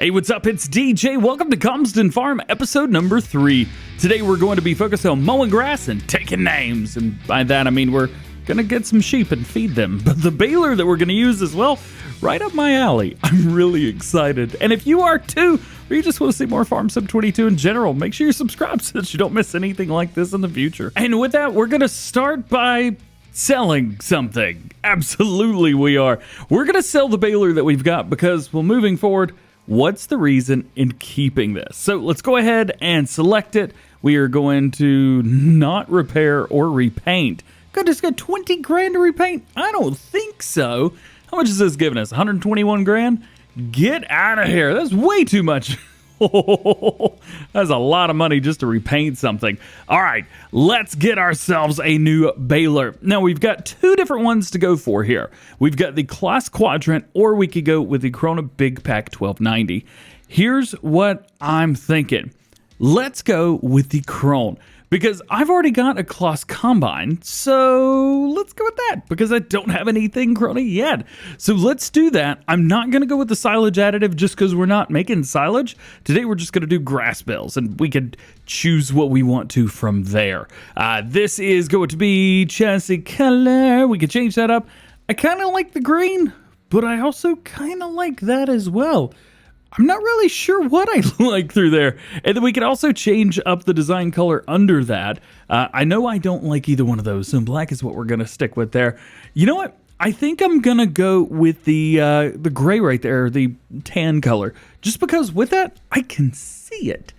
Hey, what's up? It's DJ. Welcome to Calmsden Farm, episode number 3. Today we're going to be focused on mowing grass and taking names. And by that, I mean we're going to get some sheep and feed them. But the baler that we're going to use as well, right up my alley. I'm really excited. And if you are too, or you just want to see more Farm Sim 22 in general, make sure you're subscribed so that you don't miss anything like this in the future. And with that, we're going to start by selling something. Absolutely we are. We're going to sell the baler that we've got because, well, moving forward, what's the reason in keeping this? So let's go ahead and select it. We are going to not repair or repaint. Goodness, got 20 grand to repaint? I don't think so. How much is this giving us? 121 grand? Get out of here. That's way too much. That's a lot of money just to repaint something. All right, let's get ourselves a new baler. Now, we've got two different ones to go for here. We've got the Class Quadrant, or we could go with the Corona Big Pack 1290. Here's what I'm thinking. Let's go with the Krone, because I've already got a Class Combine, so let's go with that, because I don't have anything Krona yet. So let's do that. I'm not going to go with the silage additive just because we're not making silage. Today we're just going to do grass bales, and we can choose what we want to from there. This is going to be chassis color. We can change that up. I kind of like the green, but I also kind of like that as well. I'm not really sure what I like through there. And then we can also change up the design color under that. I know I don't like either one of those, so black is what we're going to stick with there. You know what? I think I'm going to go with the gray right there, the tan color, just because with that, I can see it.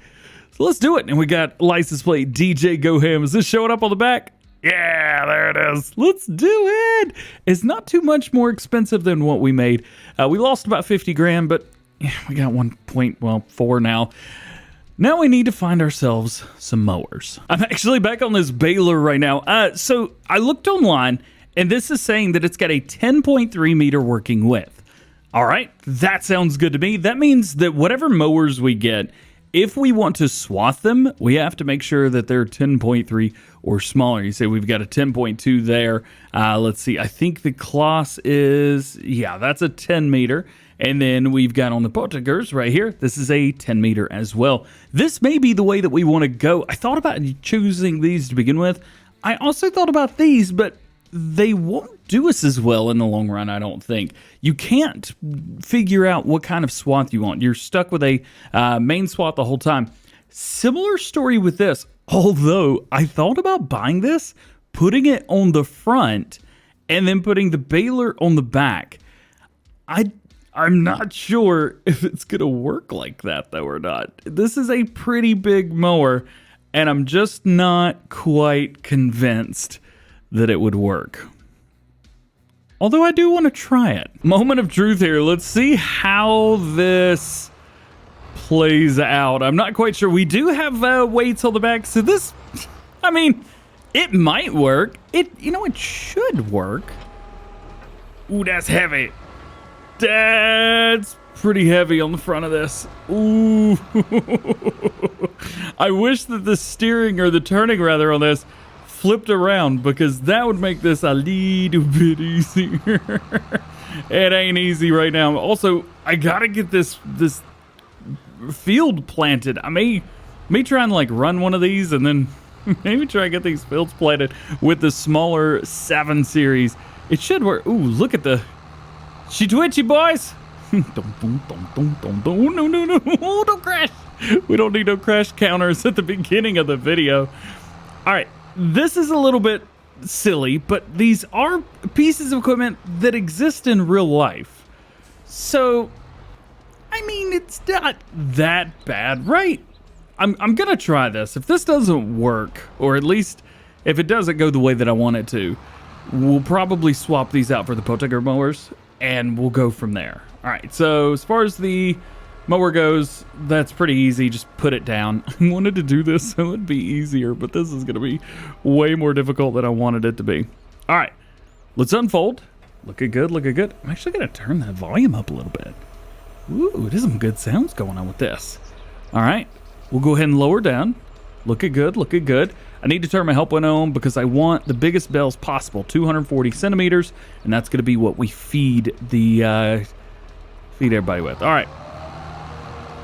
So let's do it. And we got license plate DjGoHam. Is this showing up on the back? Yeah, there it is. Let's do it. It's not too much more expensive than what we made. We lost about 50 grand, but yeah, we got 1.4 now. Now we need to find ourselves some mowers. I'm actually back on this baler right now. So I looked online, and this is saying that it's got a 10.3 meter working width. All right, that sounds good to me. That means that whatever mowers we get, if we want to swath them, we have to make sure that they're 10.3 or smaller. You say we've got a 10.2 there. Let's see. I think the Class is, yeah, that's a 10 meter. And then we've got on the Potigers right here, this is a 10 meter as well. This may be the way that we want to go. I thought about choosing these to begin with. I also thought about these, but they won't do us as well in the long run, I don't think. You can't figure out what kind of swath you want. You're stuck with a main swath the whole time. Similar story with this, although I thought about buying this, putting it on the front, and then putting the baler on the back. I'm not sure if it's going to work like that, though, or not. This is a pretty big mower, and I'm just not quite convinced that it would work. Although I do want to try it. Moment of truth here. Let's see how this plays out. I'm not quite sure. We do have weights on the back, so this, I mean, it might work. It should work. Ooh, that's heavy. That's pretty heavy on the front of this. Ooh. I wish that the steering, or the turning rather, on this flipped around, because that would make this a little bit easier. It ain't easy right now. Also, I gotta get this field planted. I may try and like run one of these, and then maybe try and get these fields planted with the smaller 7 series. It should work. Ooh, look at the... She twitchy, boys. No, don't crash. We don't need no crash counters at the beginning of the video. All right, this is a little bit silly, but these are pieces of equipment that exist in real life. So, I mean, it's not that bad, right? I'm going to try this. If this doesn't work, or at least if it doesn't go the way that I want it to, we'll probably swap these out for the Potiger mowers, and we'll go from there. All right, so as far as the mower goes, that's pretty easy. Just put it down. I wanted to do this so it'd be easier, but this is going to be way more difficult than I wanted it to be. All right, let's unfold. Looking good, looking good. I'm actually going to turn that volume up a little bit. Ooh, there's some good sounds going on with this. All right, we'll go ahead and lower down. Looking good, looking good. I need to turn my help window on because I want the biggest bales possible, 240 centimeters, and that's going to be what we feed the feed everybody with. All right.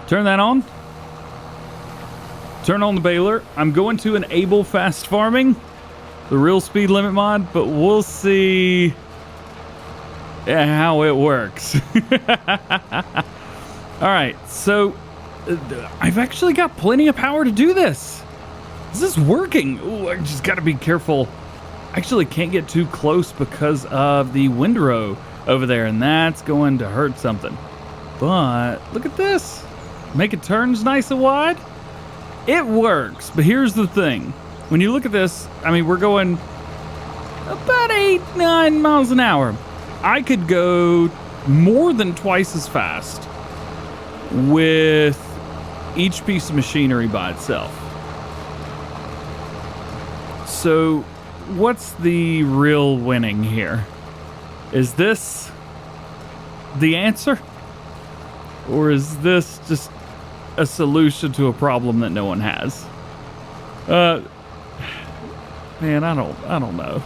Turn that on. Turn on the baler. I'm going to enable fast farming, the real speed limit mod, but we'll see how it works. All right, so I've actually got plenty of power to do this. This is working. Ooh, I just got to be careful. I actually can't get too close because of the windrow over there, and that's going to hurt something. But look at this. Make it turns nice and wide. It works, but here's the thing. When you look at this, I mean, we're going about 8-9 miles an hour. I could go more than twice as fast with each piece of machinery by itself. So what's the real winning here? Is this the answer? Or is this just a solution to a problem that no one has? Man, I don't know.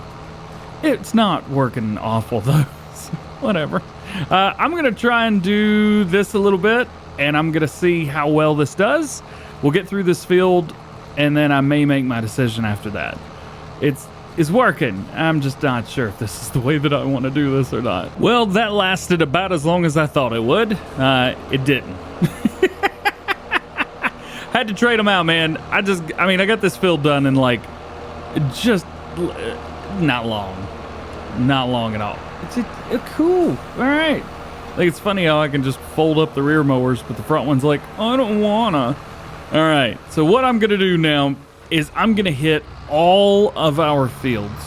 It's not working awful though. So whatever. I'm gonna try and do this a little bit, and I'm gonna see how well this does. We'll get through this field, and then I may make my decision after that. It's working. I'm just not sure if this is the way that I want to do this or not. Well, that lasted about as long as I thought it would. It didn't. Had to trade them out, man. I got this field done in like just not long at all. It's cool. All right. Like, it's funny how I can just fold up the rear mowers, but the front one's like, I don't wanna. All right. So what I'm gonna do now is I'm gonna hit all of our fields,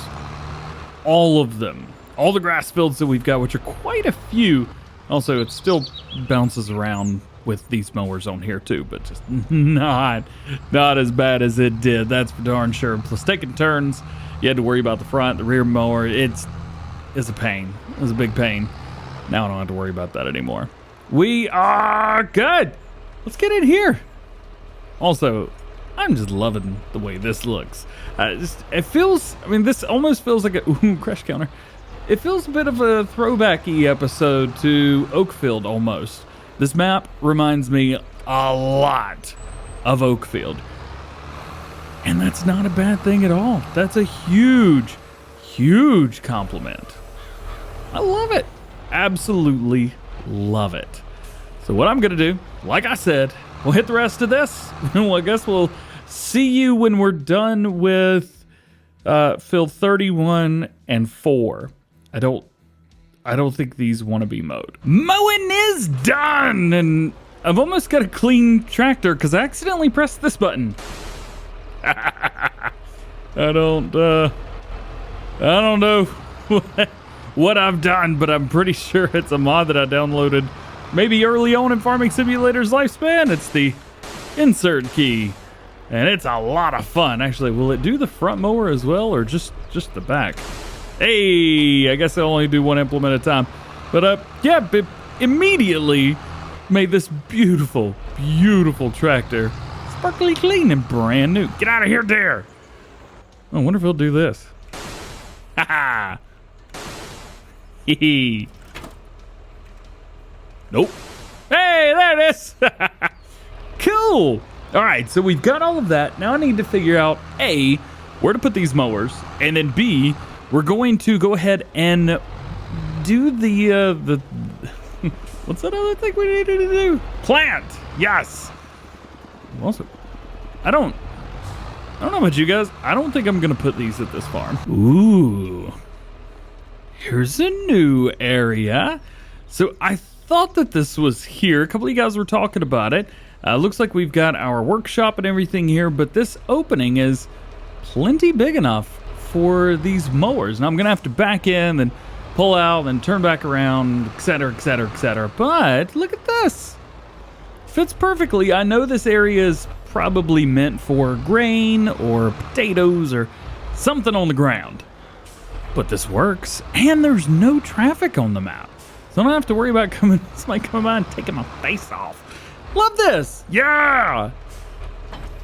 all of them, all the grass fields that we've got, which are quite a few. Also, it still bounces around with these mowers on here too, but just not as bad as it did. That's for darn sure. Plus, taking turns, you had to worry about the front, the rear mower. It's a pain. It was a big pain. Now I don't have to worry about that anymore. We are good. Let's get in here. Also, I'm just loving the way this looks. It feels, I mean, this almost feels like a crash counter. It feels a bit of a throwbacky episode to Oakfield almost. This map reminds me a lot of Oakfield. And that's not a bad thing at all. That's a huge, huge compliment. I love it. Absolutely love it. So what I'm going to do, like I said, we'll hit the rest of this. Well, I guess we'll see you when we're done with field 31 and 4. I don't think these want to be mowed. Mowing is done, and I've almost got a clean tractor because I accidentally pressed this button. I don't know what I've done, but I'm pretty sure it's a mod that I downloaded maybe early on in Farming Simulator's lifespan. It's the insert key, and it's a lot of fun. Actually, will it do the front mower as well, or just the back? Hey, I guess I only do one implement at a time. But yeah, it immediately made this beautiful, beautiful tractor sparkly clean and brand new. Get out of here, dear. I wonder if he'll do this. Ha ha. Hee. Nope. Hey, there it is. Cool. All right, so we've got all of that. Now I need to figure out A, where to put these mowers, and then B, we're going to go ahead and do the what's that other thing we needed to do? Plant. Yes. Also, I don't know about you guys. I don't think I'm gonna put these at this farm. Ooh. Here's a new area. So I thought that this was here. A couple of you guys were talking about it. Looks like we've got our workshop and everything here, but this opening is plenty big enough for these mowers. Now I'm gonna have to back in and pull out and turn back around, etc., etc., etc. But look at this. Fits perfectly. I know this area is probably meant for grain or potatoes or something on the ground, but this works, and there's no traffic on the map, so I don't have to worry about somebody coming by and taking my face off. Love this. Yeah.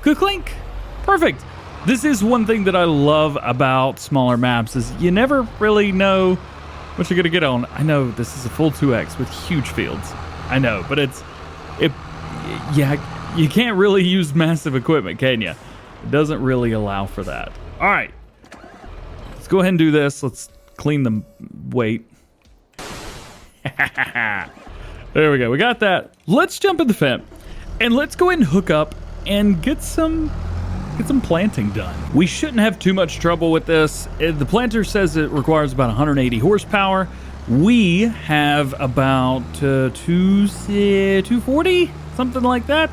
Clink. Perfect. This is one thing that I love about smaller maps is you never really know what you're gonna get on. I know this is a full 2x with huge fields. I know, but yeah, you can't really use massive equipment, can you? It doesn't really allow for that. All right. Let's go ahead and do this. Let's clean the weight. There we go. We got that. Let's jump in the fence and let's go ahead and hook up and get some planting done. We shouldn't have too much trouble with this. The planter says it requires about 180 horsepower. We have about 240, something like that.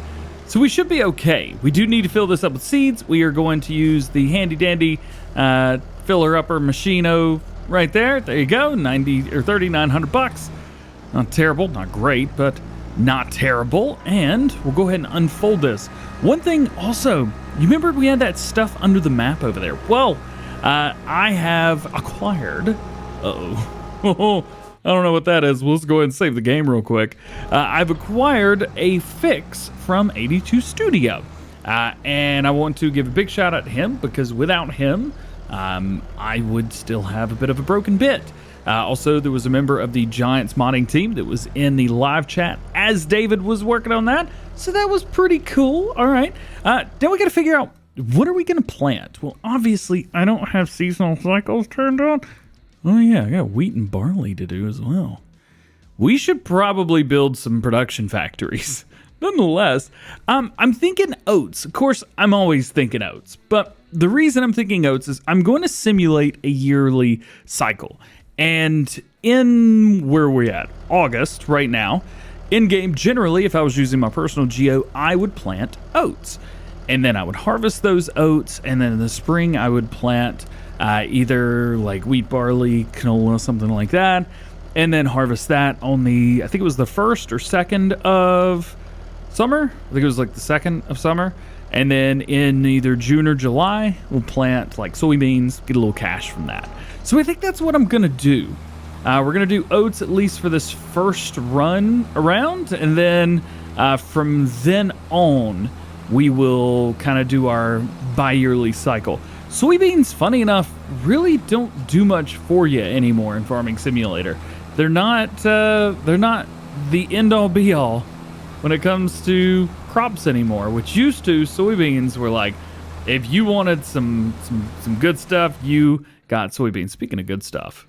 So we should be okay. We do need to fill this up with seeds. We are going to use the handy dandy filler upper machino right there. There you go, 90 or 3,900 bucks. Not terrible, not great, but not terrible. And we'll go ahead and unfold this. One thing also, you remember we had that stuff under the map over there? Well, I have acquired, I don't know what that is. Let's go ahead and save the game real quick. I've acquired a fix from 82 Studio. And I want to give a big shout out to him because without him, I would still have a bit of a broken bit. Also, there was a member of the Giants modding team that was in the live chat as David was working on that. So that was pretty cool. All right. Then we got to figure out, what are we going to plant? Well, obviously, I don't have seasonal cycles turned on. Oh, yeah, I got wheat and barley to do as well. We should probably build some production factories. Nonetheless, I'm thinking oats. Of course, I'm always thinking oats. But the reason I'm thinking oats is I'm going to simulate a yearly cycle. And in where we're at, August right now, in-game, generally, if I was using my personal geo, I would plant oats. And then I would harvest those oats, and then in the spring, I would plant either like wheat, barley, canola, something like that, and then harvest that on the, I think it was the 1st or 2nd of summer. I think it was like the 2nd of summer. And then in either June or July, we'll plant like soybeans, get a little cash from that. So I think that's what I'm going to do. We're going to do oats at least for this first run around. And then from then on, we will kind of do our bi-yearly cycle. Soybeans, funny enough, really don't do much for you anymore in Farming Simulator. They're not the end-all be-all when it comes to crops anymore, which used to, soybeans were like, if you wanted some good stuff, you got soybeans. Speaking of good stuff,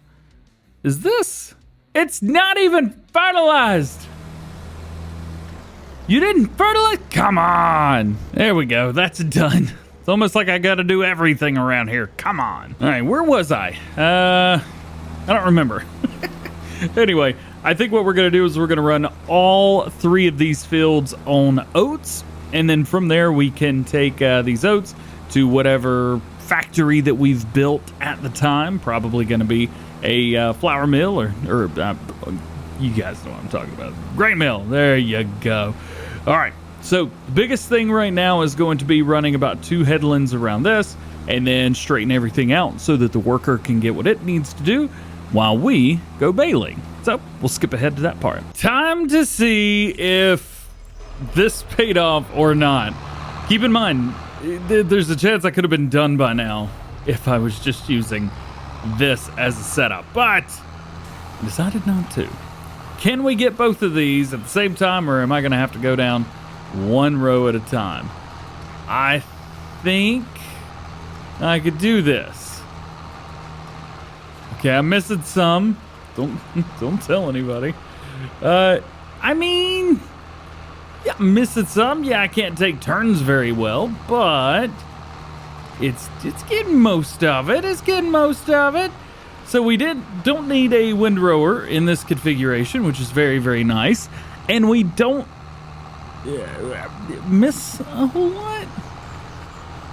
is this? It's not even fertilized. You didn't fertilize? Come on. There we go. That's done. It's almost like I got to do everything around here. Come on. All right, where was I? I don't remember. Anyway, I think what we're going to do is we're going to run all 3 of these fields on oats. And then from there, we can take these oats to whatever factory that we've built at the time. Probably going to be a flour mill or you guys know what I'm talking about. Grain mill. There you go. All right. So the biggest thing right now is going to be running about 2 headlands around this and then straighten everything out so that the worker can get what it needs to do while we go baling. So we'll skip ahead to that part. Time to see if this paid off or not. Keep in mind, there's a chance I could have been done by now if I was just using this as a setup, but I decided not to. Can we get both of these at the same time, or am I going to have to go down one row at a time? I think I could do this. Okay, I'm missing some. Don't tell anybody. I mean, yeah, I'm missing some. Yeah, I can't take turns very well, but it's getting most of it. It's getting most of it. So we don't need a windrower in this configuration, which is very, very nice. And we don't miss a whole lot.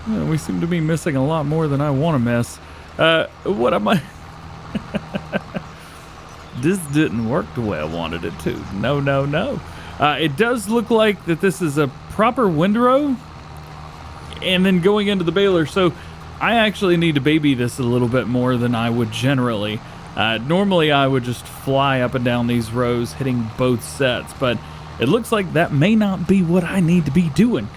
Yeah, we seem to be missing a lot more than I want to miss. What am I? This didn't work the way I wanted it to. No. It does look like that this is a proper windrow. And then going into the baler. So I actually need to baby this a little bit more than I would generally. Normally I would just fly up and down these rows hitting both sets, but it looks like that may not be what I need to be doing.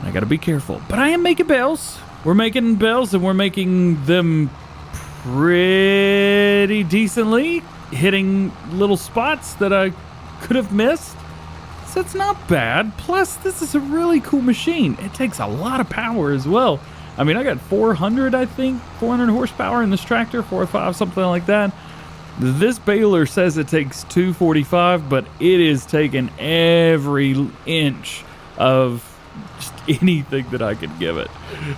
I gotta be careful. But I am making bales. We're making bales and we're making them pretty decently, hitting little spots that I could have missed. So it's not bad. Plus, this is a really cool machine. It takes a lot of power as well. I mean, I got 400, I think, 400 horsepower in this tractor, 405, something like that. This baler says it takes 245, but it is taking every inch of just anything that I could give it.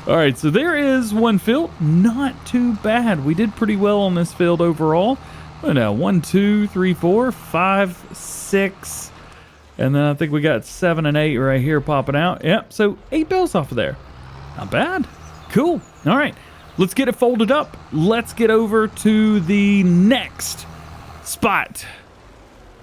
All right, so there is one field. Not too bad. We did pretty well on this field overall. Oh, no, 1, 2, 3, 4, 5, 6. And then I think we got 7 and 8 right here popping out. Yep, so 8 bales off of there. Not bad. Cool. All right, let's get it folded up. Let's get over to the next spot.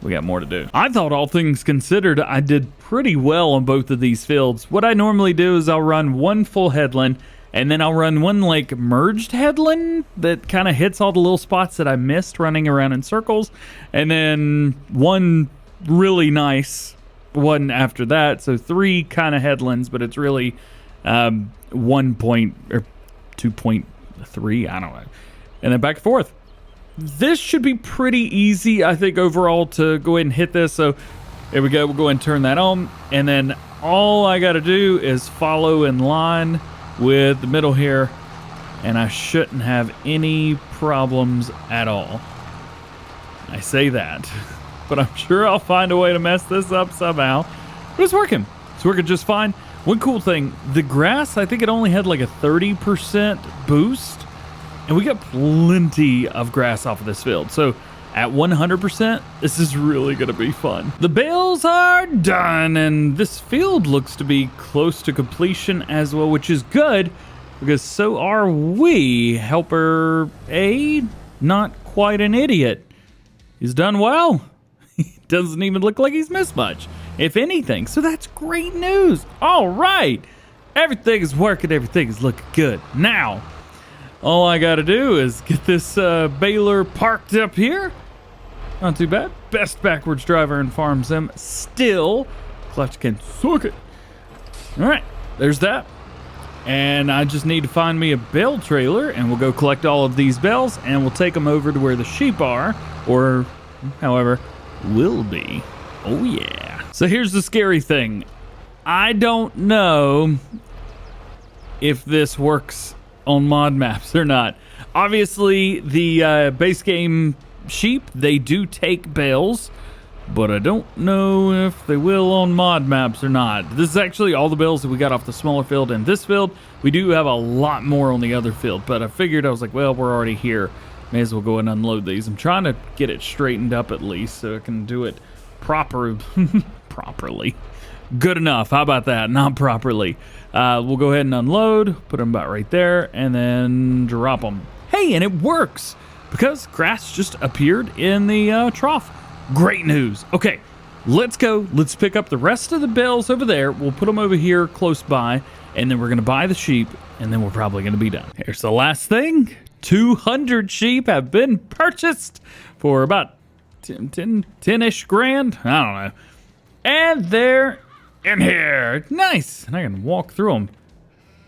We got more to do. I thought, all things considered, I did pretty well on both of these fields. What I normally do is I'll run one full headland, and then I'll run one like merged headland that kind of hits all the little spots that I missed running around in circles, and then one really nice one after that. So 3 kind of headlands, but it's really 1 point or 2.3, I don't know, and then back and forth. This should be pretty easy, I think, overall, to go ahead and hit this. So there we go. We'll go ahead and turn that on, and then all I got to do is follow in line with the middle here, and I shouldn't have any problems at all. I say that, but I'm sure I'll find a way to mess this up somehow. But it's working. It's working just fine. One cool thing, the grass, I think it only had like a 30% boost, and we got plenty of grass off of this field. So at 100%, this is really going to be fun. The bales are done, and this field looks to be close to completion as well, which is good, because so are we. Helper A, not quite an idiot. He's done well. He doesn't even look like he's missed much, if anything. So that's great news. All right. Everything is working. Everything is looking good. Now, all I got to do is get this baler parked up here. Not too bad. Best backwards driver in farm sim. Still, clutch can suck it. All right, there's that. And I just need to find me a bale trailer, and we'll go collect all of these bales, and we'll take them over to where the sheep are, or however, will be. Oh yeah. So here's the scary thing. I don't know if this works on mod maps or not. Obviously, the base game sheep, they do take bales, but I don't know if they will on mod maps or not. This is actually all the bales that we got off the smaller field and this field. We do have a lot more on the other field, but I figured, I was like, well, we're already here. May as well go and unload these. I'm trying to get it straightened up at least so I can do it properly. Good enough. How about that? Not properly. We'll go ahead and unload, put them about right there, and then drop them. Hey, and it works because grass just appeared in the trough. Great news. Okay, let's go. Let's pick up the rest of the bales over there. We'll put them over here close by, and then we're going to buy the sheep, and then we're probably going to be done. Here's the last thing. 200 sheep have been purchased for about 10-ish grand. I don't know. And they're in here. Nice. And I can walk through them.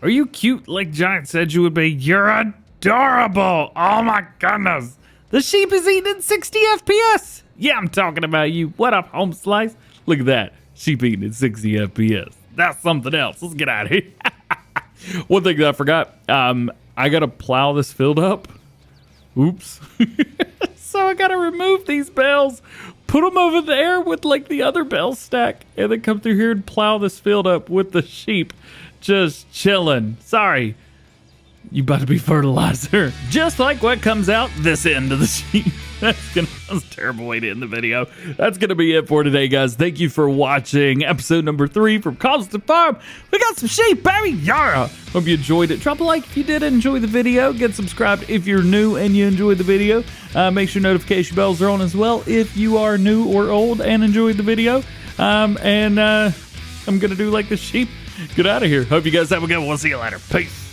Are you cute like Giant said you would be? You're adorable. Oh my goodness. The sheep is eating at 60 FPS. Yeah, I'm talking about you. What up, home slice? Look at that. Sheep eating at 60 FPS. That's something else. Let's get out of here. One thing that I forgot. I got to plow this field up. Oops. So I got to remove these bales, put them over there with like the other bale stack, and then come through here and plow this field up with the sheep just chilling. Sorry. You about to be fertilizer. Just like what comes out this end of the sheep. That's a terrible way to end the video. That's gonna be it for today, guys. Thank you for watching episode number 3 from Calmsden Farm. We got some sheep, baby. Yara. Hope you enjoyed it. Drop a like if you did enjoy the video. Get subscribed if you're new and you enjoyed the video. Make sure notification bells are on as well if you are new or old and enjoyed the video. I'm gonna do like the sheep. Get out of here. Hope you guys have a good one. We'll see you later. Peace.